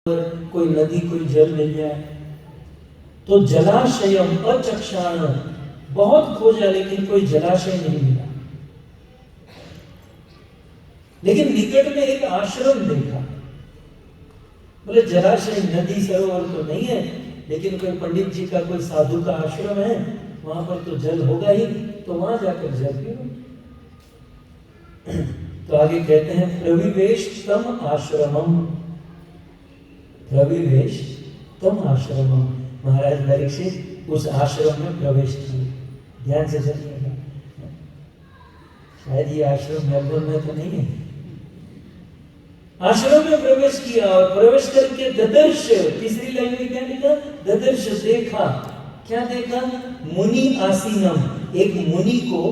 कोई नदी कोई जल मिल जाए तो जलाशयम अचक्षाण, बहुत खोजा लेकिन कोई जलाशय नहीं मिला। लेकिन निकट में एक आश्रम देखा। बोले जलाशय नदी सरोवर तो नहीं है, लेकिन कोई पंडित जी का कोई साधु का आश्रम है, वहां पर तो जल होगा ही, तो वहां जाकर जल पियो। तो आगे कहते हैं प्रविवेश तम आश्रमम, प्रविवेश तम आश्रमम। महाराज परीक्षित उस आश्रम में प्रवेश किए। ध्यान से सुनिएगा, शायद ये आश्रम मेलबोर्न में तो नहीं है। आश्रम में प्रवेश किया और प्रवेश करके ददर्श, तीसरी लाइन में क्या लिखा? ददर्श, देखा। क्या देखा? मुनि आसीनम, एक मुनि को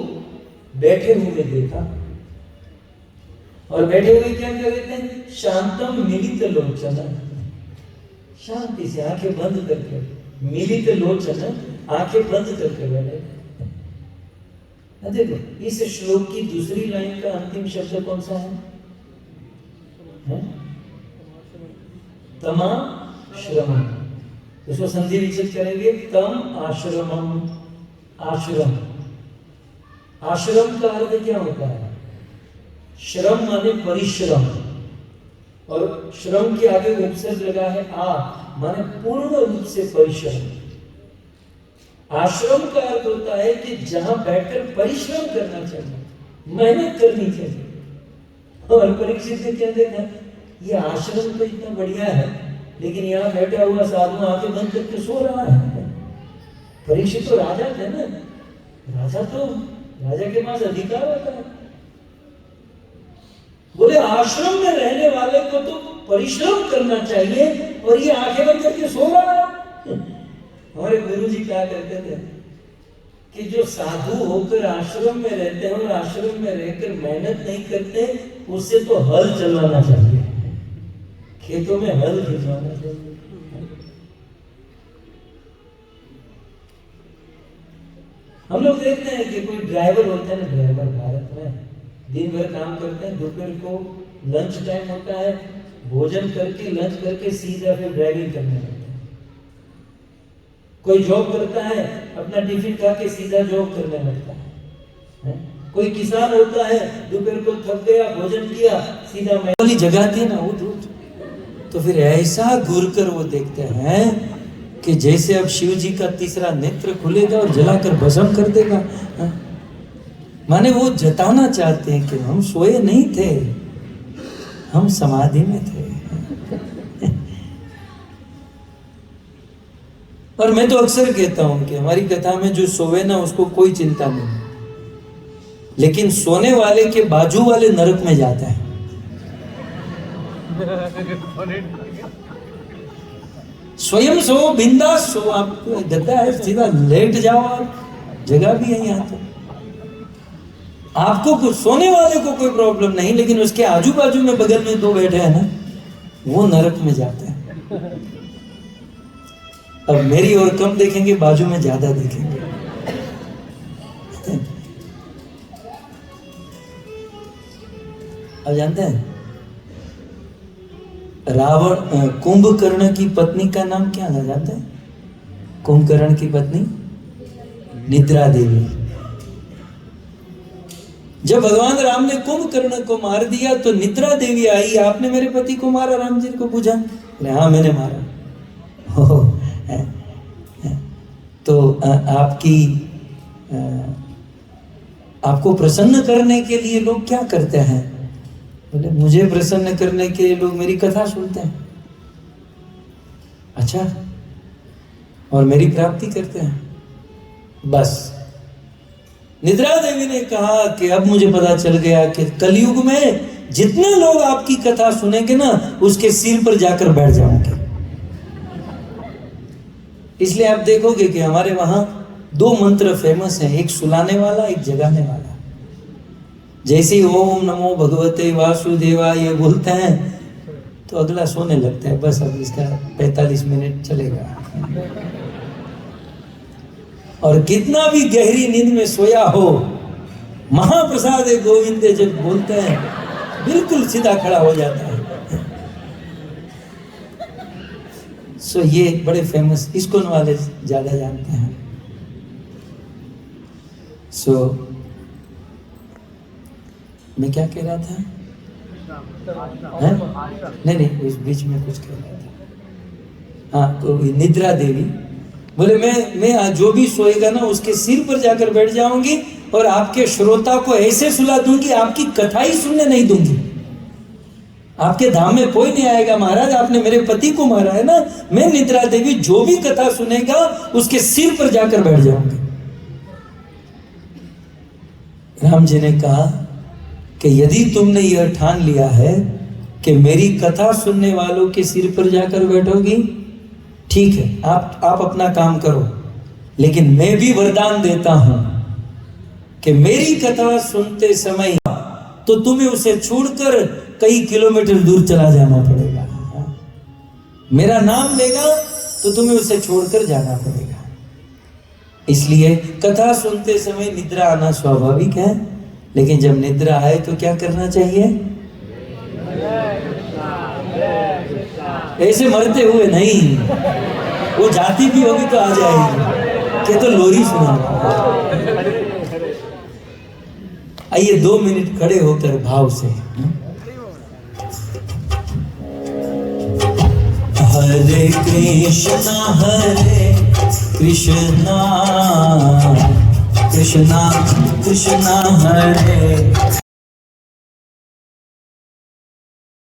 बैठे हुए देखा। और बैठे हुए क्या क्या कहते हैं? शांतम मिलित लोचन, शांति से आंखें बंद करके, मिलित लोचन, आंखें बंद करके बैठे। देखो इस श्लोक की दूसरी लाइन का अंतिम शब्द कौन सा है? तमाश्रमम। इसको संधि विच्छेद करेंगे, तम आश्रमम। आश्रम, आश्रम का अर्थ क्या होता है? श्रम माने परिश्रम, और श्रम के आगे उपसर्ग लगा है आ, माने पूर्ण रूप से परिश्रम। आश्रम का अर्थ होता है कि जहां बैठकर परिश्रम करना चाहिए, मेहनत करनी चाहिए। और परीक्षित ने क्या देखा? ये आश्रम तो इतना बढ़िया है, लेकिन यहाँ बैठा हुआ साधु आंखें बंद करके सो रहा है। परीक्षित तो राजा थे ना, राजा के पास अधिकार होता है। बोले आश्रम में रहने वाले को तो परिश्रम करना चाहिए, और ये आंखें बंद करके सो रहा है। हमारे गुरु जी क्या कहते थे कि जो साधु होकर आश्रम में रहते हैं और आश्रम में रहकर मेहनत नहीं करते, उससे तो हल चलवाना चाहिए, खेतों में हल खिंचवाना चाहिए। हम लोग देखते हैं कि कोई ड्राइवर होता है ना, ड्राइवर भारत में दिन भर काम करते हैं, दोपहर को लंच टाइम होता है, भोजन करके लंच करके सीधा फिर ड्राइविंग करने लगते हैं। कोई जॉब करता है, अपना टिफिन खा के सीधा जॉब करने लगता है। कोई किसान होता है, दोपहर को थक गया, भोजन किया, सीधा वाली जगह थी ना उठ, तो फिर ऐसा घूर कर वो देखते हैं कि जैसे अब शिव जी का तीसरा नेत्र खुलेगा और जलाकर भस्म कर देगा। माने वो जताना चाहते हैं कि हम सोए नहीं थे, हम समाधि में थे। और मैं तो अक्सर कहता हूं कि हमारी कथा में जो सोवे ना उसको कोई चिंता नहीं, लेकिन सोने वाले के बाजू वाले नरक में जाता है। स्वयं सो, बिंदास सो, आप गद्दा है सीधा लेट जाओ, आप जगह भी है यहाँ तो। आपको सोने वाले को कोई प्रॉब्लम नहीं, लेकिन उसके आजू बाजू में बगल में दो बैठे हैं ना, वो नरक में जाते हैं। अब मेरी ओर कम देखेंगे, बाजू में ज्यादा देखेंगे। अब जानते हैं रावण, कुंभकर्ण की पत्नी का नाम क्या था जानते हैं? कुंभकर्ण की पत्नी निद्रा देवी। जब भगवान राम ने कुंभकर्ण को मार दिया तो निद्रा देवी आई, आपने मेरे पति को मारा? राम जी को पूछा। हाँ मैंने मारा। तो आपको प्रसन्न करने के लिए लोग क्या करते हैं? बोले मुझे प्रसन्न करने के लिए लोग मेरी कथा सुनते हैं। अच्छा, और मेरी प्राप्ति करते हैं। बस निद्रा देवी ने कहा कि अब मुझे पता चल गया कि कलयुग में जितने लोग आपकी कथा सुनेंगे ना, उसके सिर पर जाकर बैठ जाओगे। इसलिए आप देखोगे कि हमारे वहां दो मंत्र फेमस हैं, एक सुलाने वाला, एक जगाने वाला। जैसे ही ओम नमो भगवते वासुदेवाय ये बोलते हैं तो अगला सोने लगता है। बस अब इसका 45 मिनट चलेगा। और कितना भी गहरी नींद में सोया हो, महाप्रसाद गोविंद जब बोलते हैं बिल्कुल सीधा खड़ा हो जाता है। सो ये बड़े फेमस इस्कॉन वाले ज्यादा जानते हैं। सो मैं क्या कह रहा था? नहीं, उस बीच में कुछ कह रहा था। हाँ, तो निद्रा देवी बोले मैं आज जो भी सोएगा ना उसके सिर पर जाकर बैठ जाऊंगी और आपके श्रोता को ऐसे सुला दूंगी, आपकी कथा ही सुनने नहीं दूंगी। आपके धाम में कोई नहीं आएगा। महाराज आपने मेरे पति को मारा है ना, मैं निद्रा देवी जो भी कथा सुनेगा उसके सिर पर जाकर बैठ जाऊंगी। राम जी ने कहा कि यदि तुमने यह ठान लिया है कि मेरी कथा सुनने वालों के सिर पर जाकर बैठोगी, ठीक है, आप अपना काम करो, लेकिन मैं भी वरदान देता हूं कि मेरी कथा सुनते समय तो तुम्हें उसे छोड़कर कई किलोमीटर दूर चला जाना पड़ेगा। मेरा नाम लेगा तो तुम्हें उसे छोड़कर जाना पड़ेगा। इसलिए कथा सुनते समय निद्रा आना स्वाभाविक है, लेकिन जब निद्रा आए तो क्या करना चाहिए? ऐसे मरते हुए नहीं, वो जाती भी होगी तो आ जाएगी कि तो लोरी सुना। आइए 2 मिनट खड़े होकर भाव से। हरे कृष्णा कृष्णा कृष्णा हरे